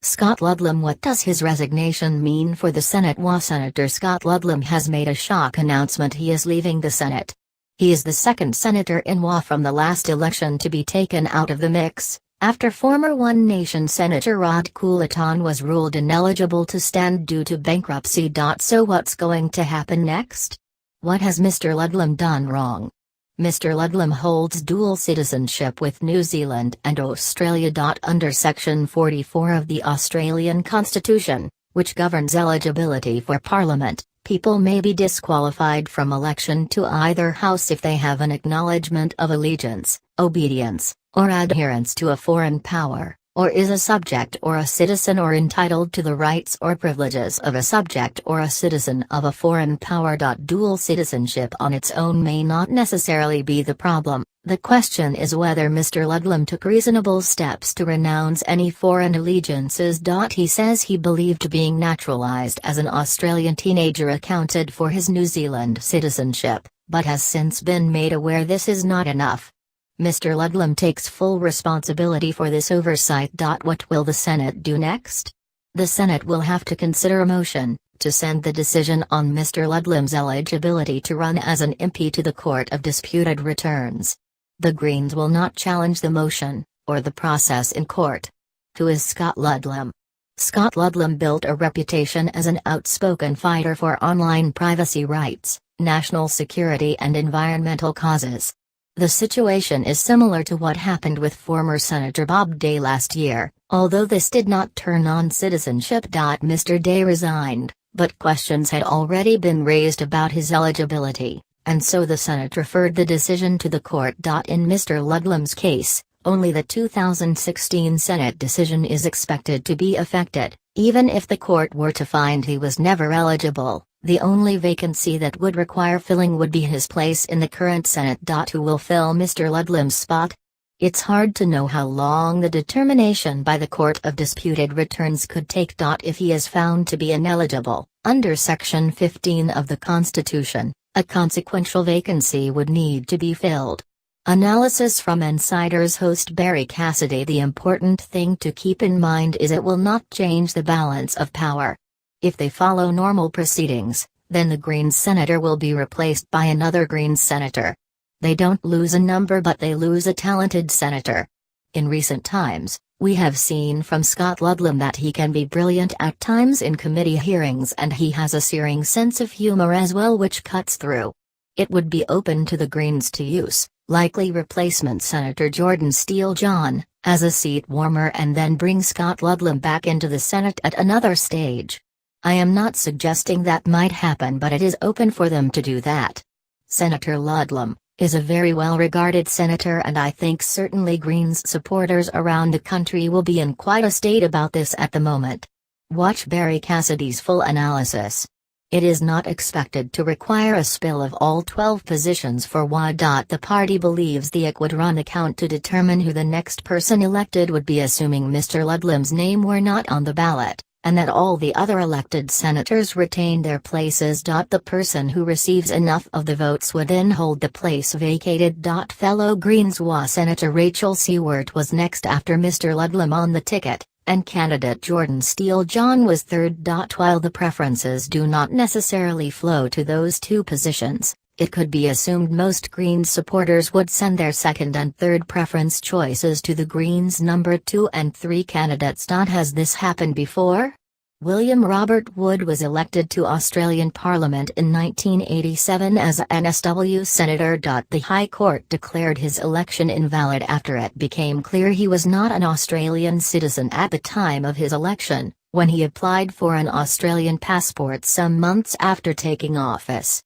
Scott Ludlam. What does his resignation mean for the Senate? Senator Scott Ludlam has made a shock announcement. He is leaving the Senate. He is the second senator in from the last election to be taken out of the mix, after former One Nation Senator Rod Coulaton was ruled ineligible to stand due to bankruptcy. So what's going to happen next? What has Mr. Ludlam done wrong? Mr. Ludlam holds dual citizenship with New Zealand and Australia. Under Section 44 of the Australian Constitution, which governs eligibility for Parliament, people may be disqualified from election to either house if they have an acknowledgement of allegiance, obedience, or adherence to a foreign power, or is a subject or a citizen or entitled to the rights or privileges of a subject or a citizen of a foreign power. Dual citizenship on its own may not necessarily be the problem. The question is whether Mr. Ludlam took reasonable steps to renounce any foreign allegiances. He says he believed being naturalized as an Australian teenager accounted for his New Zealand citizenship, but has since been made aware this is not enough. Mr. Ludlam takes full responsibility for this oversight. What will the Senate do next? The Senate will have to consider a motion to send the decision on Mr. Ludlam's eligibility to run as an MP to the Court of Disputed Returns. The Greens will not challenge the motion, or the process in court. Who is Scott Ludlam? Scott Ludlam built a reputation as an outspoken fighter for online privacy rights, national security and environmental causes. The situation is similar to what happened with former Senator Bob Day last year, although this did not turn on citizenship. Mr. Day resigned, but questions had already been raised about his eligibility, and so the Senate referred the decision to the court. In Mr. Ludlam's case, only the 2016 Senate decision is expected to be affected, even if the court were to find he was never eligible. The only vacancy that would require filling would be his place in the current Senate. Who will fill Mr. Ludlam's spot? It's hard to know how long the determination by the Court of Disputed Returns could take. If he is found to be ineligible, under Section 15 of the Constitution, a consequential vacancy would need to be filled. Analysis from Insider's host Barry Cassidy. The important thing to keep in mind is it will not change the balance of power. If they follow normal proceedings, then the Greens senator will be replaced by another Greens senator. They don't lose a number, but they lose a talented senator. In recent times, we have seen from Scott Ludlam that he can be brilliant at times in committee hearings, and he has a searing sense of humor as well, which cuts through. It would be open to the Greens to use likely replacement Senator Jordan Steele John as a seat warmer and then bring Scott Ludlam back into the Senate at another stage. I am not suggesting that might happen, but it is open for them to do that. Senator Ludlam is a very well-regarded senator, and I think certainly Greens supporters around the country will be in quite a state about this at the moment. Watch Barry Cassidy's full analysis. It is not expected to require a spill of all 12 positions for WA. The party believes the IC would run a count to determine who the next person elected would be, assuming Mr. Ludlam's name were not on the ballot, and that all the other elected senators retain their places. The person who receives enough of the votes would then hold the place vacated. Fellow Greens WA Senator Rachel Seward was next after Mr. Ludlam on the ticket, and candidate Jordan Steele John was third. While the preferences do not necessarily flow to those two positions, it could be assumed most Greens supporters would send their second and third preference choices to the Greens' number 2 and 3 candidates. Has this happened before? William Robert Wood was elected to Australian Parliament in 1987 as a NSW senator. The High Court declared his election invalid after it became clear he was not an Australian citizen at the time of his election, when he applied for an Australian passport some months after taking office.